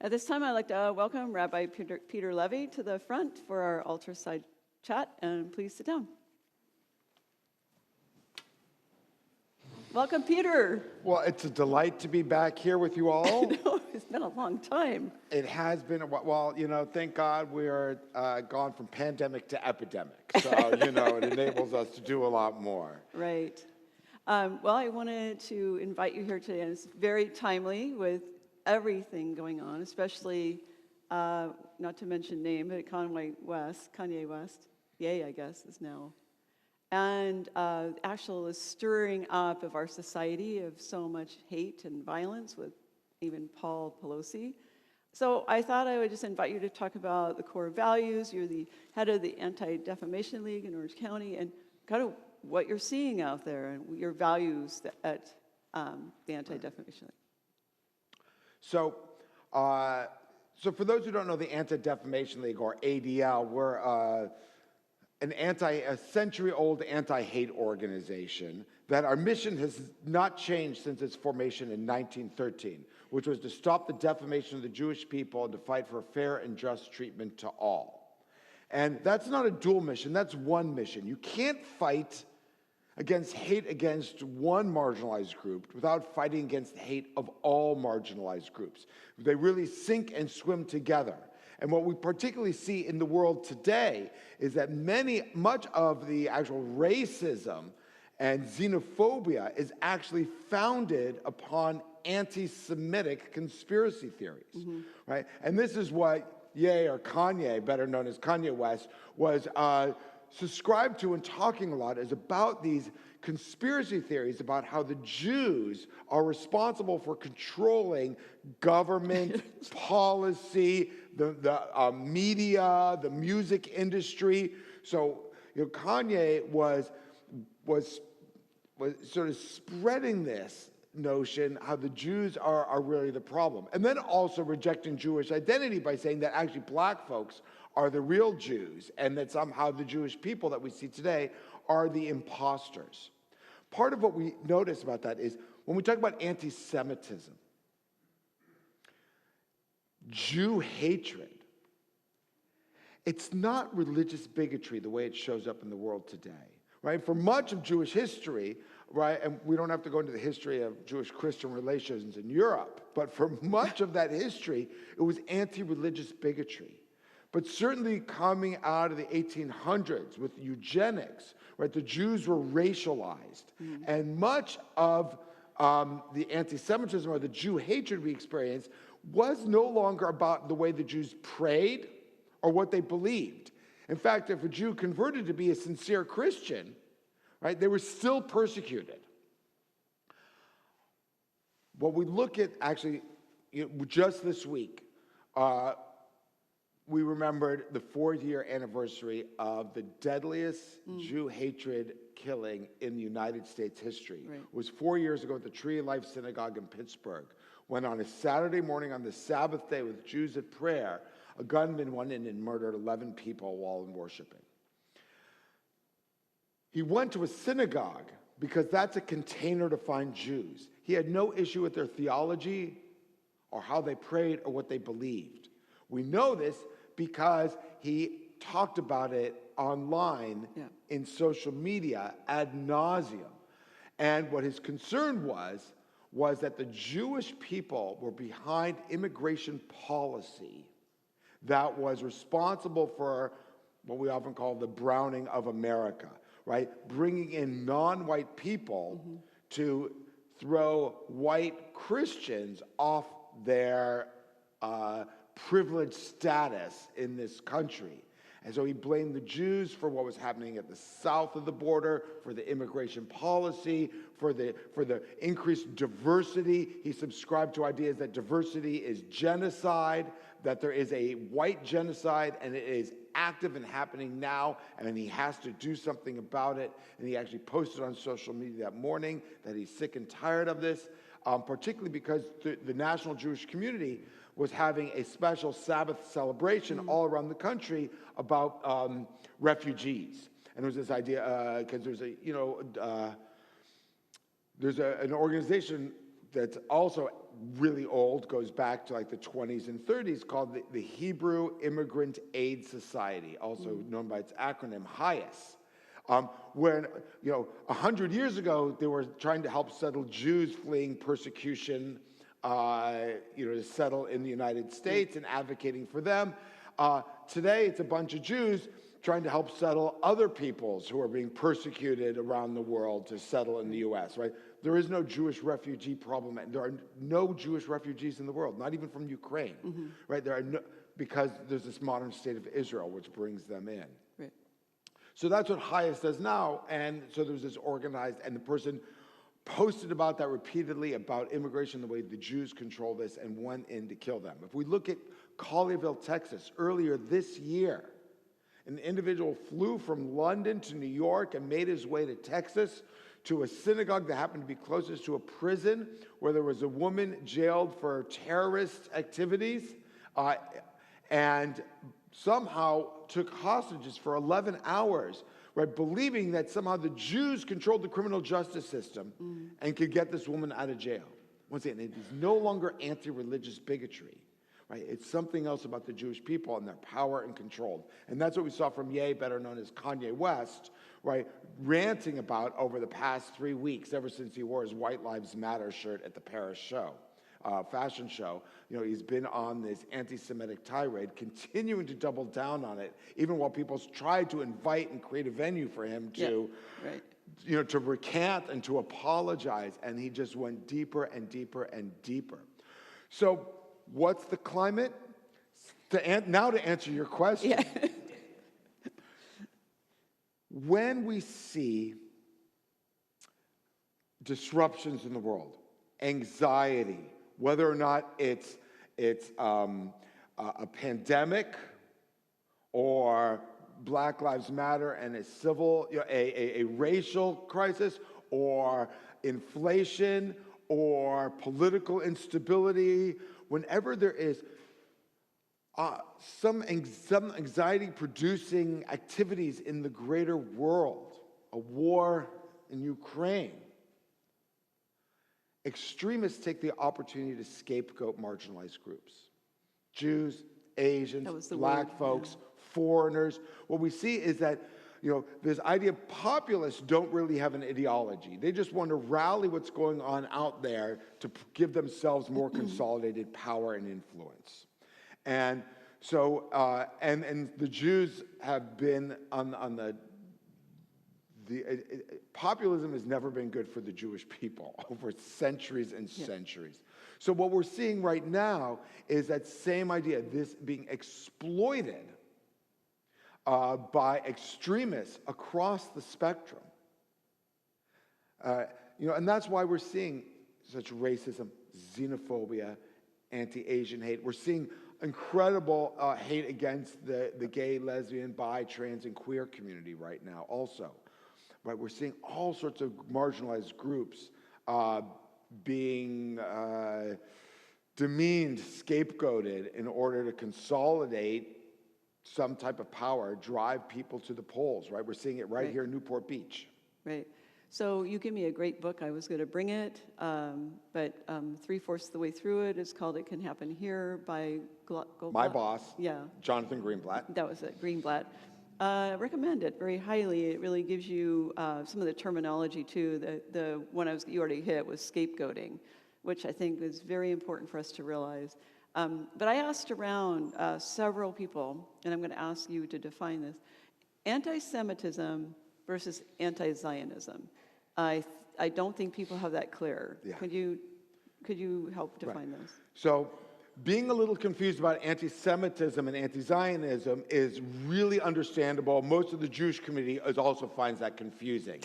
At this time, I'd like to welcome Rabbi Peter Levi to the front for our Altarside Chat, and please sit down. Welcome, Peter. Well, it's a delight to be back here with you all. No, it's been a long time. It has been a while. Well, thank God we are gone from pandemic to epidemic. So, it enables us to do a lot more. Right. Well, I wanted to invite you here today, and it's very timely with everything going on, especially, not to mention name, but Kanye West, Ye, I guess, is now. And actual stirring up of our society of so much hate and violence with even Paul Pelosi. So I thought I would just invite you to talk about the core values. You're the head of the Anti-Defamation League in Orange County, and kind of what you're seeing out there and your values at the Anti-Defamation League. So for those who don't know, the Anti-Defamation League, or ADL, we're a century-old anti-hate organization that our mission has not changed since its formation in 1913, which was to stop the defamation of the Jewish people and to fight for fair and just treatment to all. And that's not a dual mission, that's one mission. You can't fight against hate against one marginalized group without fighting against the hate of all marginalized groups. They really sink and swim together. And what we particularly see in the world today is that much of the actual racism and xenophobia is actually founded upon anti-Semitic conspiracy theories, right? And this is what Ye, or Kanye, better known as Kanye West, was subscribed to and talking a lot, is about these conspiracy theories about how the Jews are responsible for controlling government, policy, the media, the music industry. So Kanye was sort of spreading this notion how the Jews are really the problem, and then also rejecting Jewish identity by saying that actually black folks are the real Jews, and that somehow the Jewish people that we see today are the imposters. Part of what we notice about that is when we talk about anti-Semitism, Jew hatred, it's not religious bigotry the way it shows up in the world today, right? For much of Jewish history, right, and we don't have to go into the history of Jewish-Christian relations in Europe, but for much of that history, it was anti-religious bigotry. But certainly coming out of the 1800s with eugenics, right, the Jews were racialized. And much of the anti-Semitism or the Jew hatred we experienced was no longer about the way the Jews prayed or what they believed. In fact, if a Jew converted to be a sincere Christian, right, they were still persecuted. What we look at actually, just this week, we remembered the 4th-year anniversary of the deadliest Jew hatred killing in the United States history. Right. It was 4 years ago at the Tree of Life Synagogue in Pittsburgh, when on a Saturday morning on the Sabbath day with Jews at prayer, a gunman went in and murdered 11 people while worshiping. He went to a synagogue because that's a container to find Jews. He had no issue with their theology or how they prayed or what they believed. We know this because he talked about it online in social media ad nauseum. And what his concern was that the Jewish people were behind immigration policy that was responsible for what we often call the browning of America, right? Bringing in non-white people to throw white Christians off their privileged status in this country. And so he blamed the Jews for what was happening at the south of the border, for the immigration policy, for the increased diversity. He subscribed to ideas that diversity is genocide, that there is a white genocide, and it is active and happening now, and he has to do something about it. And he actually posted on social media that morning that he's sick and tired of this, particularly because the national Jewish community was having a special Sabbath celebration all around the country about refugees. And there was this idea, because there's an organization that's also really old, goes back to like the 20s and 30s, called the Hebrew Immigrant Aid Society, also known by its acronym HIAS. When, 100 years ago, they were trying to help settle Jews fleeing persecution, to settle in the United States and advocating for them. Today, it's a bunch of Jews trying to help settle other peoples who are being persecuted around the world to settle in the U.S., right? There is no Jewish refugee problem. There are no Jewish refugees in the world, not even from Ukraine, right? There are because there's this modern state of Israel, which brings them in. Right. So that's what HIAS does now. And so there's this organized, and the person posted about that repeatedly, about immigration, the way the Jews control this, and went in to kill them. If we look at Colleyville, Texas, earlier this year, an individual flew from London to New York and made his way to Texas to a synagogue that happened to be closest to a prison where there was a woman jailed for terrorist activities, and somehow took hostages for 11 hours, right, believing that somehow the Jews controlled the criminal justice system and could get this woman out of jail. Once again, it is no longer anti-religious bigotry. Right? It's something else about the Jewish people and their power and control. And that's what we saw from Ye, better known as Kanye West, right, ranting about over the past 3 weeks, ever since he wore his White Lives Matter shirt at the Paris show, fashion show. He's been on this anti-Semitic tirade, continuing to double down on it, even while people tried to invite and create a venue for him to, to recant and to apologize. And he just went deeper and deeper and deeper. So, what's the climate? Now to answer your question. Yeah. When we see disruptions in the world, anxiety, whether or not it's a pandemic or Black Lives Matter and a civil, a racial crisis, or inflation or political instability, whenever there is some anxiety-producing activities in the greater world, a war in Ukraine, extremists take the opportunity to scapegoat marginalized groups. Jews, Asians, Black folks, foreigners. What we see is that this idea of populists don't really have an ideology. They just want to rally what's going on out there to give themselves more consolidated power and influence. And so, and the Jews have been on the populism has never been good for the Jewish people over centuries and centuries. So what we're seeing right now is that same idea, this being exploited by extremists across the spectrum. And that's why we're seeing such racism, xenophobia, anti-Asian hate. We're seeing incredible hate against the gay, lesbian, bi, trans, and queer community right now also. Right? We're seeing all sorts of marginalized groups being demeaned, scapegoated in order to consolidate some type of power, drive people to the polls, right? We're seeing it right here in Newport Beach. Right. So you gave me a great book. I was going to bring it, but 3/4 of the way through it. It's called It Can Happen Here by my boss, yeah, Jonathan Greenblatt. That was it, Greenblatt. I recommend it very highly. It really gives you some of the terminology too. The one you already hit was scapegoating, which I think is very important for us to realize. But I asked around several people, and I'm going to ask you to define this: anti-Semitism versus anti-Zionism. I don't think people have that clear. Yeah. Could you help define those? So, being a little confused about anti-Semitism and anti-Zionism is really understandable. Most of the Jewish community also finds that confusing.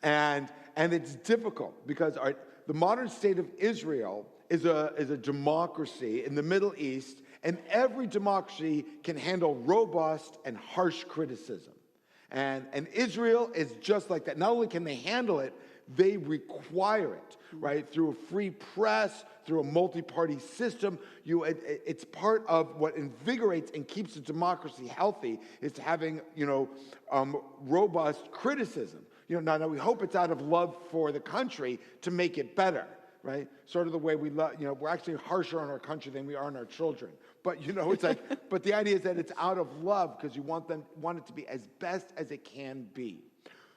and it's difficult because the modern state of Israel is a democracy in the Middle East, and every democracy can handle robust and harsh criticism. And Israel is just like that. Not only can they handle it, they require it, right? Through a free press, through a multi-party system. It's part of what invigorates and keeps a democracy healthy, is having, robust criticism. Now we hope it's out of love for the country to make it better, right? Sort of the way we love, we're actually harsher on our country than we are on our children. But, it's like, but the idea is that it's out of love because you want it to be as best as it can be.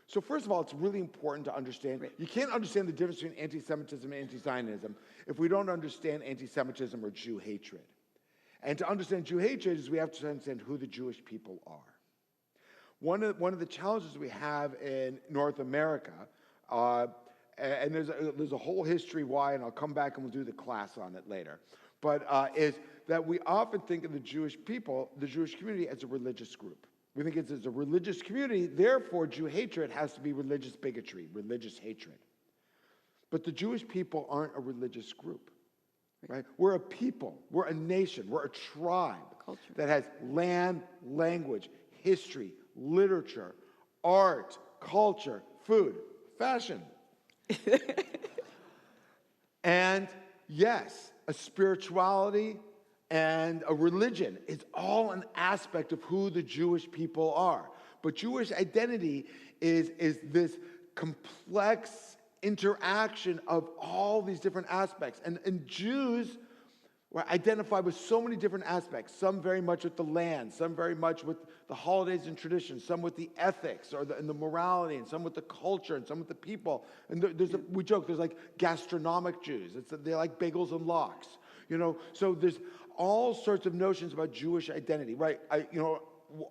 So first of all, it's really important to understand, you can't understand the difference between anti-Semitism and anti-Zionism if we don't understand anti-Semitism or Jew hatred. And to understand Jew hatred is we have to understand who the Jewish people are. One of the challenges we have in North America, and there's a whole history why, and I'll come back and we'll do the class on it later, but is that we often think of the Jewish people, the Jewish community, as a religious group. We think it's a religious community, therefore Jew hatred has to be religious bigotry, religious hatred. But the Jewish people aren't a religious group, right? We're a people, we're a nation, we're a tribe that has land, language, history, literature, art, culture, food, fashion. And yes, a spirituality and a religion is all an aspect of who the Jewish people are. But Jewish identity is this complex interaction of all these different aspects. And Jews were identified with so many different aspects, some very much with the land, some very much with the holidays and traditions, some with the ethics and the morality, and some with the culture, and some with the people. And we joke, there's like gastronomic Jews. They like bagels and lox. So there's all sorts of notions about Jewish identity, right?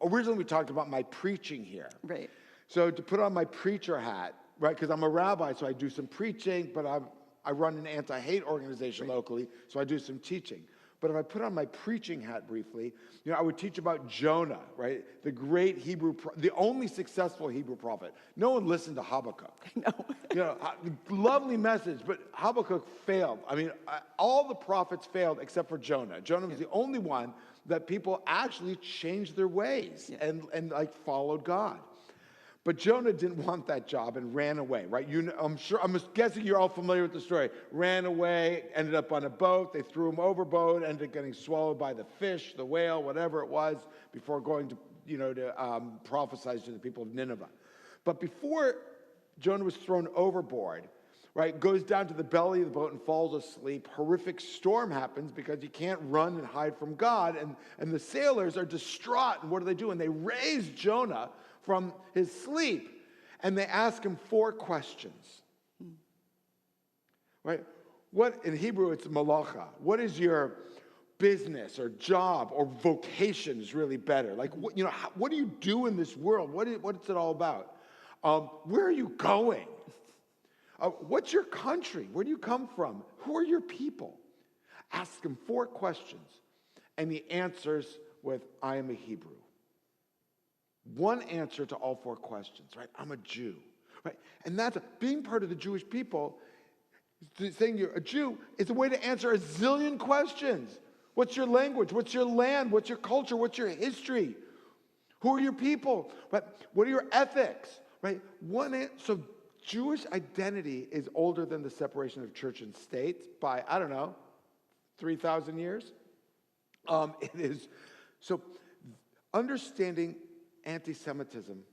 Originally we talked about my preaching here. Right. So to put on my preacher hat, right, because I'm a rabbi, so I do some preaching, but I run an anti-hate organization locally, so I do some teaching. But if I put on my preaching hat briefly, I would teach about Jonah, right? The great the only successful Hebrew prophet. No one listened to Habakkuk. No. Lovely message, but Habakkuk failed. I mean, all the prophets failed except for Jonah. Jonah was the only one that people actually changed their ways and followed God. But Jonah didn't want that job and ran away, right? I'm guessing you're all familiar with the story. Ran away, ended up on a boat. They threw him overboard, ended up getting swallowed by the fish, the whale, whatever it was, before going to prophesy to the people of Nineveh. But before Jonah was thrown overboard, right, goes down to the belly of the boat and falls asleep. Horrific storm happens because you can't run and hide from God. And the sailors are distraught. And what do? And they raise Jonah from his sleep, and they ask him 4 questions. Right? What in Hebrew it's malacha. What is your business or job or vocation is really better? Like what do you do in this world? What is it all about? Where are you going? What's your country? Where do you come from? Who are your people? Ask him 4 questions, and he answers with, I am a Hebrew. One answer to all 4 questions, right? I'm a Jew, right? And that's being part of the Jewish people. Saying you're a Jew is a way to answer a zillion questions. What's your language? What's your land? What's your culture? What's your history? Who are your people? Right? What are your ethics? Right? So Jewish identity is older than the separation of church and state by, 3,000 years. It is. So understanding anti-Semitism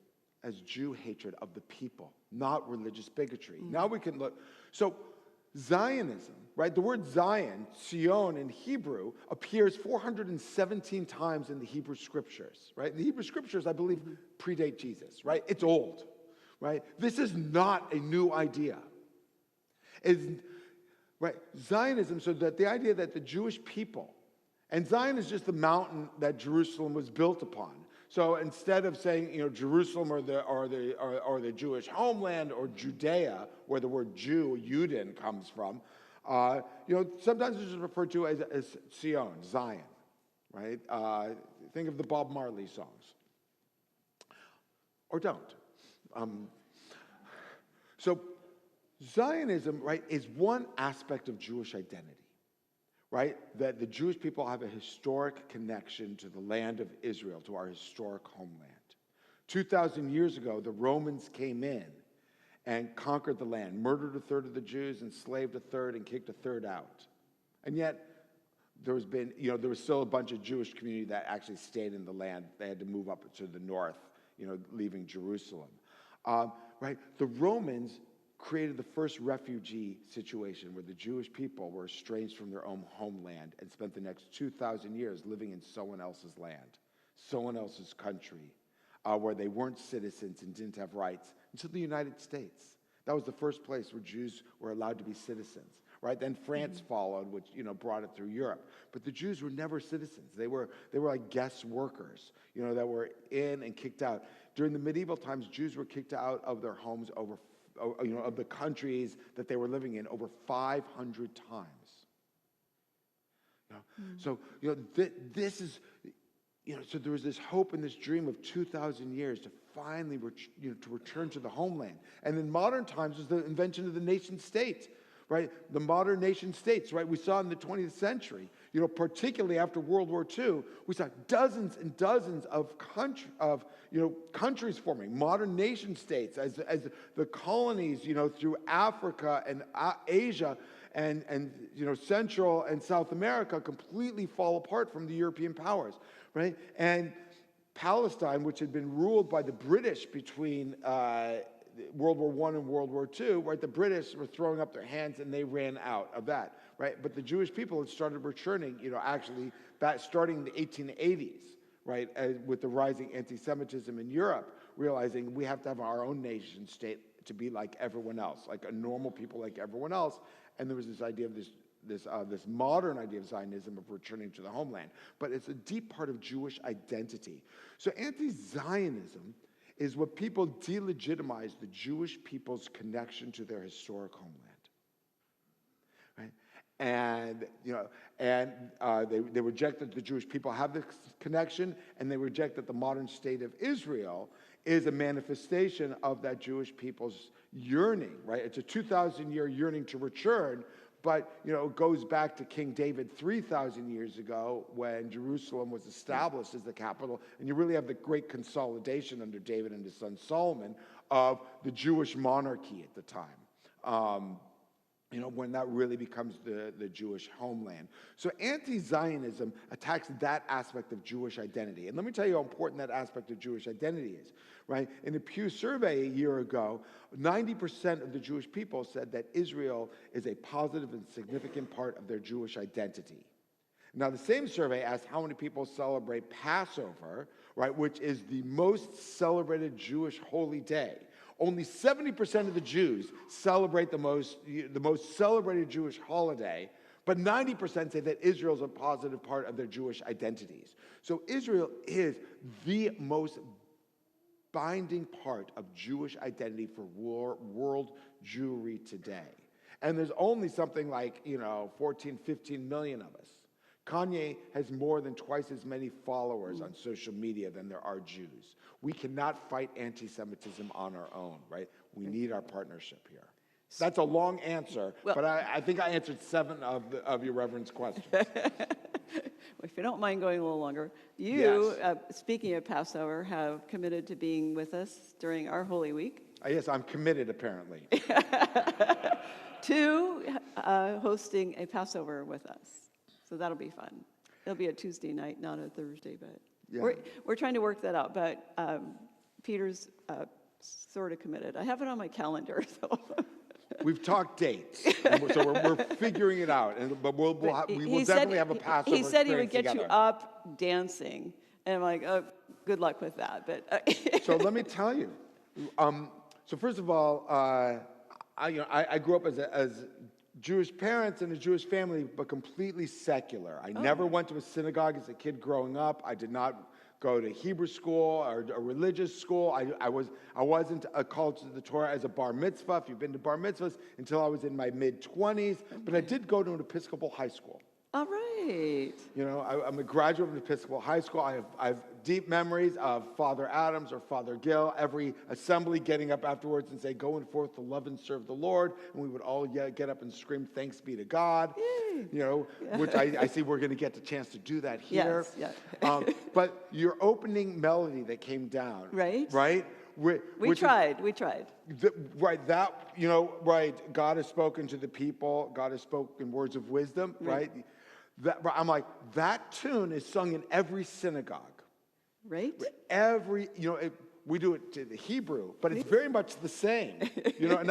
as Jew hatred of the people, not religious bigotry. Now we can look. So Zionism, right? The word Zion, Sion in Hebrew, appears 417 times in the Hebrew scriptures, right? The Hebrew scriptures, I believe, predate Jesus, right? It's old, right? This is not a new idea. Right? Zionism, so that the idea that the Jewish people, and Zion is just the mountain that Jerusalem was built upon. So instead of saying, Jerusalem or the Jewish homeland or Judea, where the word Jew, Yudin, comes from, sometimes it's just referred to as Sion, Zion, right? Think of the Bob Marley songs. Or don't. So Zionism, right, is one aspect of Jewish identity. Right? That the Jewish people have a historic connection to the land of Israel, to our historic homeland. 2,000 years ago, the Romans came in and conquered the land, murdered 1/3 of the Jews, enslaved 1/3, and kicked 1/3 out. And yet, there was still a bunch of Jewish community that actually stayed in the land. They had to move up to the north, leaving Jerusalem. Right? The Romans created the first refugee situation where the Jewish people were estranged from their own homeland and spent the next 2,000 years living in someone else's land, someone else's country, where they weren't citizens and didn't have rights until the United States. That was the first place where Jews were allowed to be citizens, right? Then France followed, which, brought it through Europe. But the Jews were never citizens. They were like guest workers, that were in and kicked out. During the medieval times, Jews were kicked out of their homes of the countries that they were living in over 500 times. So, this is, so there was this hope and this dream of 2,000 years to finally, to return to the homeland. And in modern times was the invention of the nation state, right? The modern nation states, right? We saw in the 20th century, particularly after World War II, we saw dozens and dozens of countries forming, modern nation states, as the colonies, through Africa and Asia and Central and South America completely fall apart from the European powers, right? And Palestine, which had been ruled by the British between World War I and World War II, right? The British were throwing up their hands and they ran out of that, right? But the Jewish people had started returning, actually back starting in the 1880s, right? With the rising anti-Semitism in Europe, realizing we have to have our own nation state to be like everyone else, like a normal people like everyone else. And there was this idea of this modern idea of Zionism of returning to the homeland. But it's a deep part of Jewish identity. So anti-Zionism is what people delegitimize the Jewish people's connection to their historic homeland. Right? And, they reject that the Jewish people have this connection, and they reject that the modern state of Israel is a manifestation of that Jewish people's yearning, right? It's a 2,000-year yearning to return, but, it goes back to King David 3,000 years ago when Jerusalem was established as the capital, and you really have the great consolidation under David and his son Solomon of the Jewish monarchy at the time. When that really becomes the Jewish homeland. So anti-Zionism attacks that aspect of Jewish identity. And let me tell you how important that aspect of Jewish identity is, right? In a Pew survey a year ago, 90% of the Jewish people said that Israel is a positive and significant part of their Jewish identity. Now, the same survey asked how many people celebrate Passover, right, which is the most celebrated Jewish holy day. Only 70% of the Jews celebrate the most celebrated Jewish holiday, but 90% say that Israel is a positive part of their Jewish identities. So Israel is the most binding part of Jewish identity for world Jewry today. And there's only something like, 14, 15 million of us. Kanye has more than twice as many followers on social media than there are Jews. We cannot fight anti-Semitism on our own, right? We need our partnership here. That's a long answer, but I think I answered 7 of your Reverend's questions. If you don't mind going a little longer, you, yes. Speaking of Passover, have committed to being with us during our Holy Week. Yes, I'm committed, apparently. To hosting a Passover with us. So that'll be fun. It'll be a Tuesday night, not a Thursday, but yeah. We're trying to work that out. But Peter's sort of committed. I have it on my calendar. So we've talked dates, so we're figuring it out. But we will definitely have a Passover. He said he would get together. You up dancing, and I'm like, oh, good luck with that. But so let me tell you. So first of all, I grew up as Jewish parents and a Jewish family, but completely secular. I never went to a synagogue as a kid growing up. I did not go to Hebrew school or a religious school. I wasn't called to the Torah as a bar mitzvah, if you've been to bar mitzvahs, until I was in my mid-20s. But I did go to an Episcopal high school. All right. I'm a graduate of Episcopal high school. I have deep memories of Father Adams or Father Gill, every assembly getting up afterwards and say, going forth to love and serve the Lord. And we would all get up and scream, thanks be to God. Which I see we're going to get the chance to do that here. Yes, yeah. But your opening melody that came down. Right. We tried. God has spoken to the people. God has spoken words of wisdom, right? I'm like, that tune is sung in every synagogue. Right. we do it to the Hebrew, but it's very much the same, and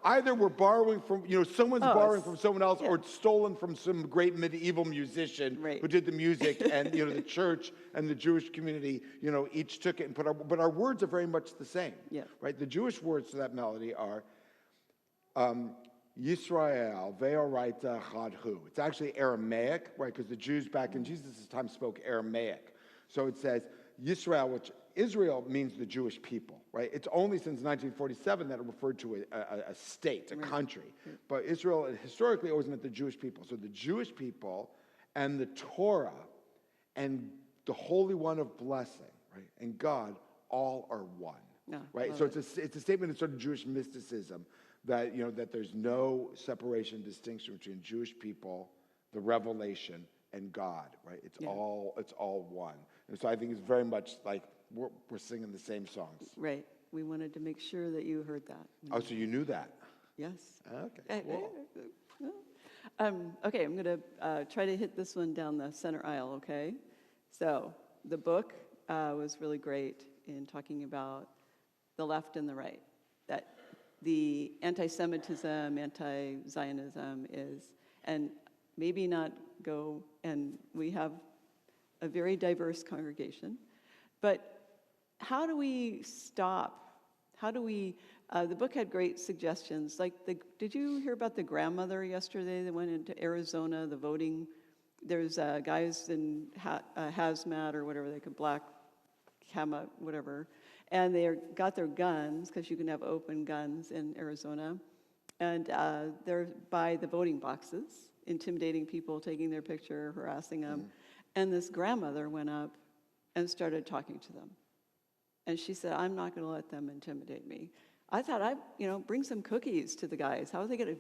either we're borrowing from, someone's borrowing from someone else, or it's stolen from some great medieval musician who did the music, and, the church and the Jewish community, each took it and but our words are very much the same, right? The Jewish words to that melody are, Yisrael, ve'oraita chadhu. It's actually Aramaic, right? Because the Jews back in Jesus' time spoke Aramaic. So it says, Yisrael, which Israel means the Jewish people, right? It's only since 1947 that it referred to a state, a country. But Israel historically always meant the Jewish people. So the Jewish people and the Torah and the Holy One of Blessing, right, and God all are one, right? So it's a statement of sort of Jewish mysticism that, that there's no separation, distinction between Jewish people, the revelation, and God, right? It's all one. And so I think it's very much like we're singing the same songs. Right. We wanted to make sure that you heard that. Oh, so you knew that? Yes. Okay, cool. Okay, I'm going to try to hit this one down the center aisle, okay? So the book was really great in talking about the left and the right, that the anti-Semitism, anti-Zionism is, and maybe not go, and we have a very diverse congregation, but how do we stop? How do we, the book had great suggestions, like did you hear about the grandmother yesterday that went into Arizona, the voting? There's guys in hazmat or whatever, they could black camo, whatever, and they got their guns, because you can have open guns in Arizona, and they're by the voting boxes, intimidating people, taking their picture, harassing them. And this grandmother went up and started talking to them. And she said, I'm not going to let them intimidate me. I thought, bring some cookies to the guys. How are they going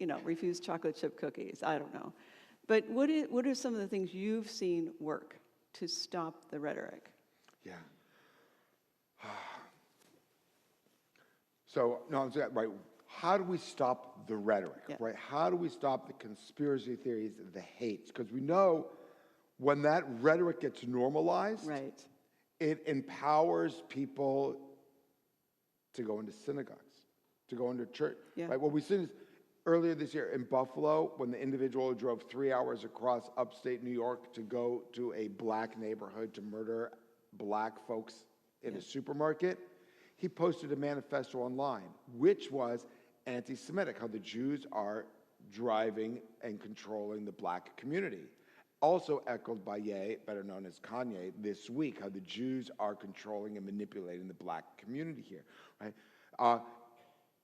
to, refuse chocolate chip cookies? I don't know. But what are some of the things you've seen work to stop the rhetoric? Yeah. So, no, I'm saying, right, how do we stop the rhetoric, right? How do we stop the conspiracy theories, the hates? Because we know when that rhetoric gets normalized, it empowers people to go into synagogues, to go into church. Right? What we see is earlier this year in Buffalo, when the individual drove 3 hours across upstate New York to go to a black neighborhood to murder black folks in a supermarket, he posted a manifesto online, which was anti-Semitic, how the Jews are driving and controlling the black community. Also echoed by Ye, better known as Kanye, this week, how the Jews are controlling and manipulating the black community here, right?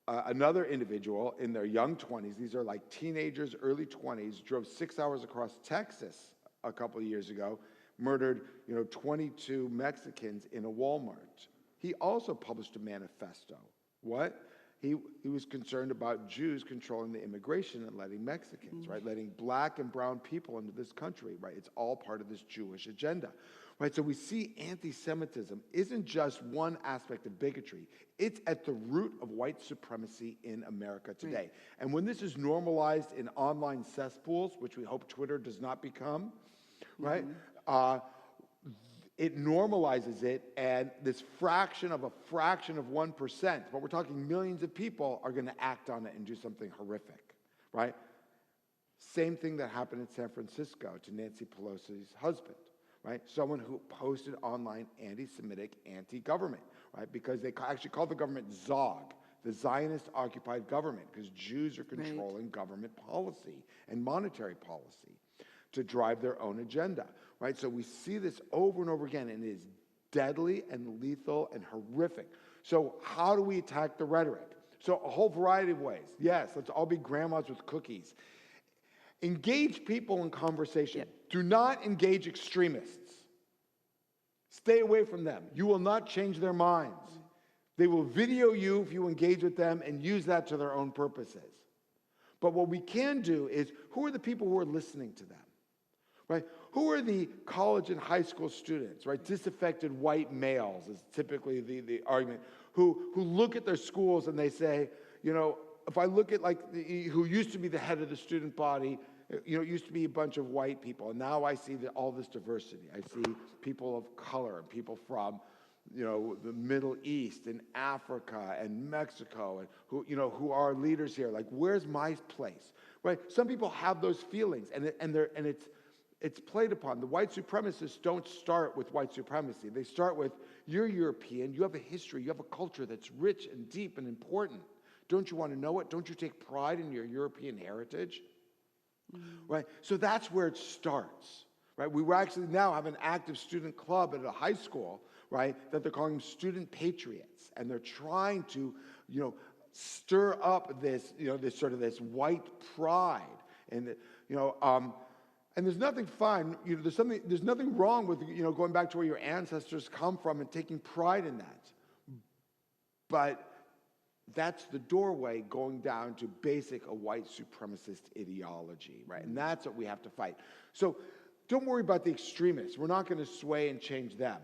Another individual in their young 20s, these are like teenagers, early 20s, drove 6 hours across Texas a couple of years ago, murdered 22 Mexicans in a Walmart. He also published a manifesto. What? He was concerned about Jews controlling the immigration and letting Mexicans, right? Letting black and brown people into this country, right? It's all part of this Jewish agenda, right? So we see anti-Semitism isn't just one aspect of bigotry. It's at the root of white supremacy in America today. And when this is normalized in online cesspools, which we hope Twitter does not become, right? It normalizes it, and this fraction of 1%, but we're talking millions of people, are going to act on it and do something horrific, right? Same thing that happened in San Francisco to Nancy Pelosi's husband, right? Someone who posted online anti-Semitic, anti-government, right? Because they actually called the government Zog, the Zionist-occupied government, because Jews are controlling government policy and monetary policy to drive their own agenda, right? So we see this over and over again, and it is deadly and lethal and horrific. So how do we attack the rhetoric? So a whole variety of ways. Yes, let's all be grandmas with cookies. Engage people in conversation. Do not engage extremists. Stay away from them. You will not change their minds. They will video you if you engage with them and use that to their own purposes. But what we can do is, who are the people who are listening to them? Right? Who are the college and high school students, right? Disaffected white males is typically the argument, who look at their schools and they say, if I look at who used to be the head of the student body, it used to be a bunch of white people, and now I see all this diversity. I see people of color and people from the Middle East and Africa and Mexico, and who are leaders here. Like, where's my place, right? Some people have those feelings, and it's played upon. The white supremacists don't start with white supremacy. They start with, you're European, you have a history, you have a culture that's rich and deep and important. Don't you want to know it? Don't you take pride in your European heritage? Right? So that's where it starts. Right? We actually now have an active student club at a high school, right, that they're calling student patriots, and they're trying to, stir up this, this white pride, and and there's nothing fine. There's nothing wrong with going back to where your ancestors come from and taking pride in that, but that's the doorway going down to basic a white supremacist ideology, right? And that's what we have to fight. So don't worry about the extremists. We're not going to sway and change them.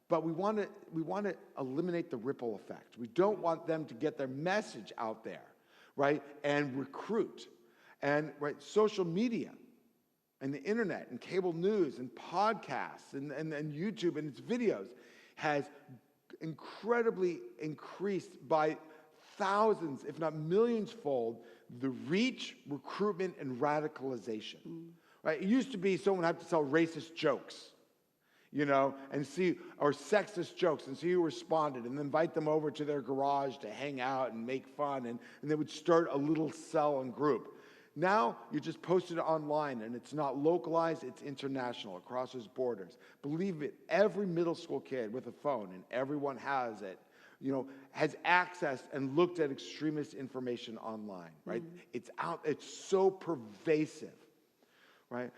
But we want to eliminate the ripple effect. We don't want them to get their message out there, right? And recruit. And social media and the internet and cable news and podcasts and YouTube and its videos has incredibly increased by thousands, if not millions-fold, the reach, recruitment, and radicalization. Right? It used to be someone had to tell racist jokes, and see, or sexist jokes, and see who responded, and invite them over to their garage to hang out and make fun, and they would start a little cell and group. Now, you just post it online, and it's not localized, it's international, it crosses borders. Believe it, every middle school kid with a phone, and everyone has it, has accessed and looked at extremist information online, right? It's out, it's so pervasive, right?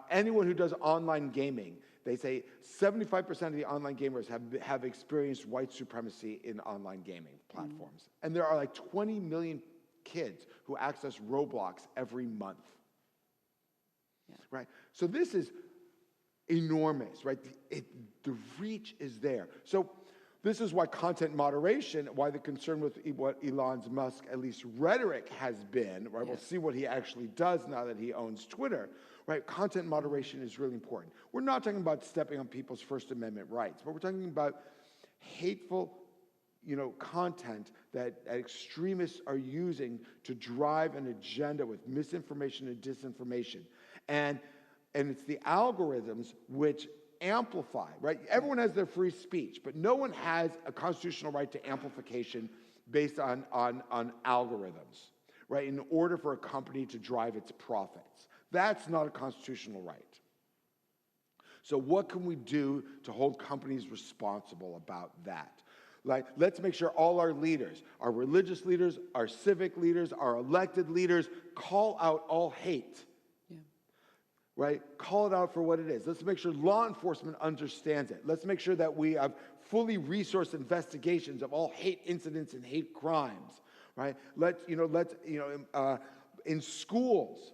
Anyone who does online gaming, they say 75% of the online gamers have experienced white supremacy in online gaming platforms. And there are like 20 million kids who access Roblox every month, right? So this is enormous, right? The reach is there. So this is why content moderation, why the concern with what Elon Musk, at least rhetoric, has been, right? We'll see what he actually does now that he owns Twitter, right? Content moderation is really important. We're not talking about stepping on people's First Amendment rights, but we're talking about hateful, content that extremists are using to drive an agenda with misinformation and disinformation. And it's the algorithms which amplify, right? Everyone has their free speech, but no one has a constitutional right to amplification based on algorithms, right? In order for a company to drive its profits. That's not a constitutional right. So what can we do to hold companies responsible about that? Like, let's make sure all our leaders, our religious leaders, our civic leaders, our elected leaders, call out all hate. Right? Call it out for what it is. Let's make sure law enforcement understands it. Let's make sure that we have fully resourced investigations of all hate incidents and hate crimes. Right? In schools,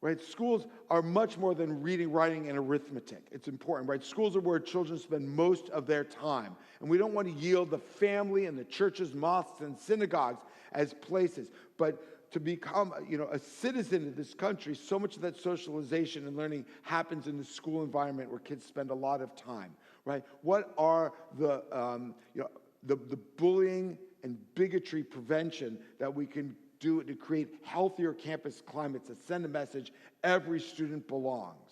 right? Schools are much more than reading, writing, and arithmetic. It's important, right? Schools are where children spend most of their time. And we don't want to yield the family and the churches, mosques, and synagogues as places. But to become, a citizen of this country, so much of that socialization and learning happens in the school environment where kids spend a lot of time, right? What are the bullying and bigotry prevention that we can do to create healthier campus climates that send a message: every student belongs,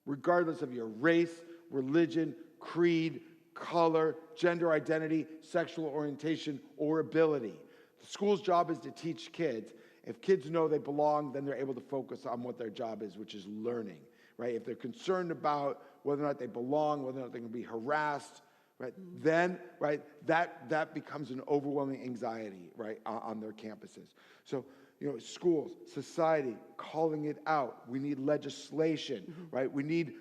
regardless of your race, religion, creed, color, gender identity, sexual orientation, or ability. The school's job is to teach kids. If kids know they belong, then they're able to focus on what their job is, which is learning, right? If they're concerned about whether or not they belong, whether or not they're going to be harassed, right, then, right, that becomes an overwhelming anxiety, right, on their campuses. So, schools, society, calling it out. We need legislation, right? We need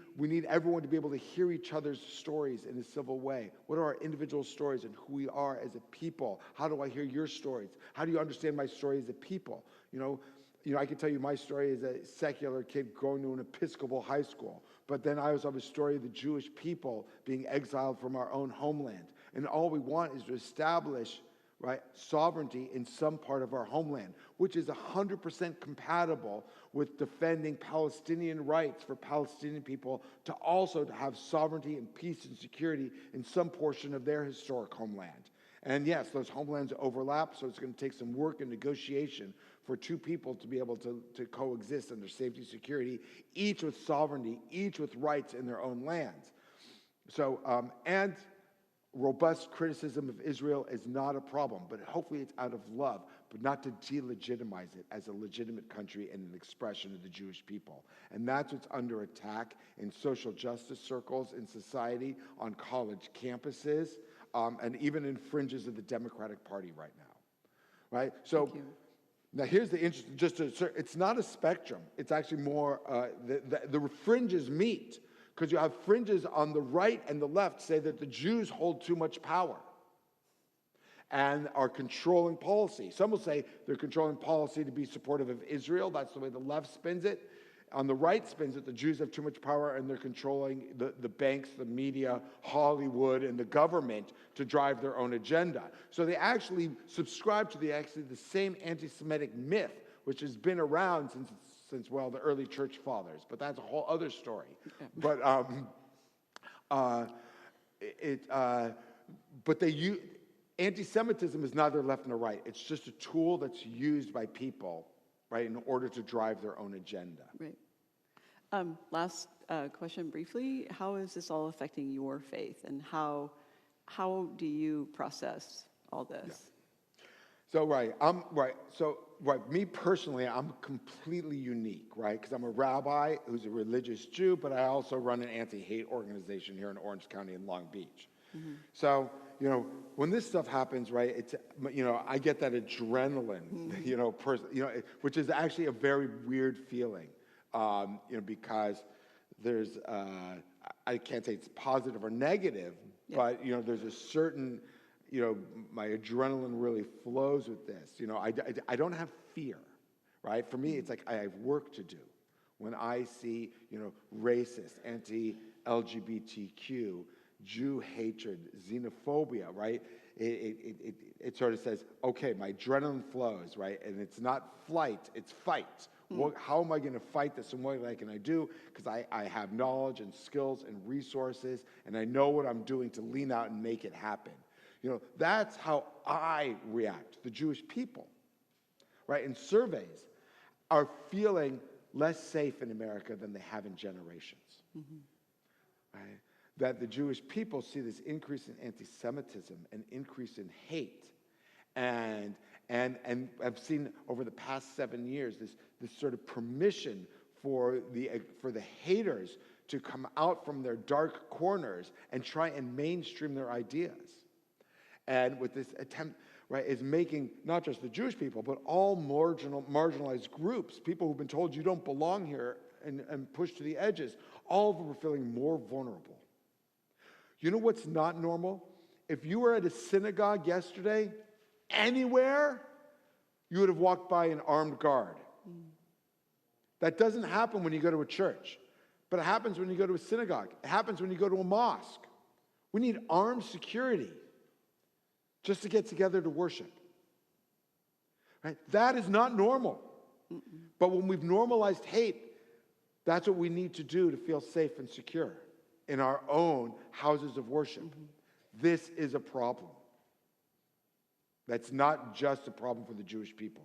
everyone to be able to hear each other's stories in a civil way. What are our individual stories and who we are as a people? How do I hear your stories? How do you understand my story as a people? I can tell you my story as a secular kid going to an Episcopal high school. But then I also have a story of the Jewish people being exiled from our own homeland. And all we want is to establish, right, sovereignty in some part of our homeland, which is 100% compatible with defending Palestinian rights for Palestinian people to also to have sovereignty and peace and security in some portion of their historic homeland. And yes, those homelands overlap, so it's going to take some work and negotiation for two people to be able to coexist under safety and security, each with sovereignty, each with rights in their own lands. So, and robust criticism of Israel is not a problem, but hopefully it's out of love, but not to delegitimize it as a legitimate country and an expression of the Jewish people. And that's what's under attack in social justice circles, in society, on college campuses, and even in fringes of the Democratic Party right now, right? So now here's the interesting, it's not a spectrum. It's actually more, the fringes meet. Because you have fringes on the right and the left say that the Jews hold too much power and are controlling policy. Some will say they're controlling policy to be supportive of Israel. That's the way the left spins it. On the right spins it, the Jews have too much power and they're controlling the banks, the media, Hollywood, and the government to drive their own agenda. So they actually subscribe to the same anti-Semitic myth, which has been around since the early church fathers, but that's a whole other story. But anti-Semitism is neither left nor right. It's just a tool that's used by people, right, in order to drive their own agenda. Right. Last question briefly. How is this all affecting your faith, and how do you process all this? Yeah. Me personally, I'm completely unique, right? Because I'm a rabbi who's a religious Jew, but I also run an anti-hate organization here in Orange County in Long Beach. Mm-hmm. So, when this stuff happens, right, it's, I get that adrenaline, mm-hmm. Which is actually a very weird feeling, because there's, I can't say it's positive or negative, yeah. But, there's a certain, my adrenaline really flows with this. I don't have fear, right? For me, it's like I have work to do. When I see, racist, anti-LGBTQ, Jew hatred, xenophobia, right? It sort of says, okay, my adrenaline flows, right? And it's not flight, it's fight. How am I going to fight this, and what can I do? Because I have knowledge and skills and resources, and I know what I'm doing to lean out and make it happen. That's how I react. The Jewish people, right, in surveys, are feeling less safe in America than they have in generations. Mm-hmm. Right? That the Jewish people see this increase in anti-Semitism, an increase in hate, and I've seen over the past 7 years this sort of permission for the haters to come out from their dark corners and try and mainstream their ideas. And with this attempt, right, is making not just the Jewish people, but all marginalized groups, people who've been told you don't belong here and pushed to the edges, all of them are feeling more vulnerable. You know what's not normal? If you were at a synagogue yesterday, anywhere, you would have walked by an armed guard. That doesn't happen when you go to a church, but it happens when you go to a synagogue. It happens when you go to a mosque. We need armed security just to get together to worship. Right? That is not normal. Mm-mm. But when we've normalized hate, that's what we need to do to feel safe and secure in our own houses of worship. Mm-hmm. This is a problem. That's not just a problem for the Jewish people.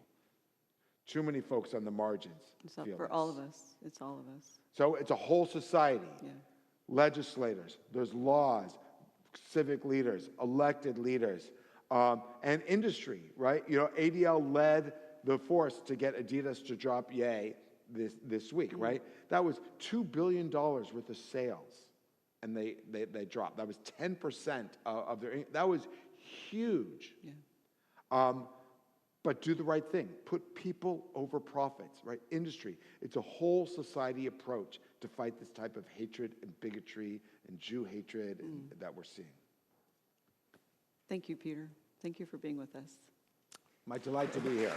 Too many folks on the margins. It's not for all of us. It's all of us. So it's a whole society. Yeah. Legislators, there's laws, civic leaders, elected leaders, and industry, right? ADL led the force to get Adidas to drop Ye this week, mm-hmm. right? That was $2 billion worth of sales, and they dropped. That was 10% of their. That was huge. Yeah. But do the right thing. Put people over profits, right? Industry. It's a whole society approach to fight this type of hatred and bigotry and Jew hatred that we're seeing. Thank you, Peter. Thank you for being with us. My delight to be here.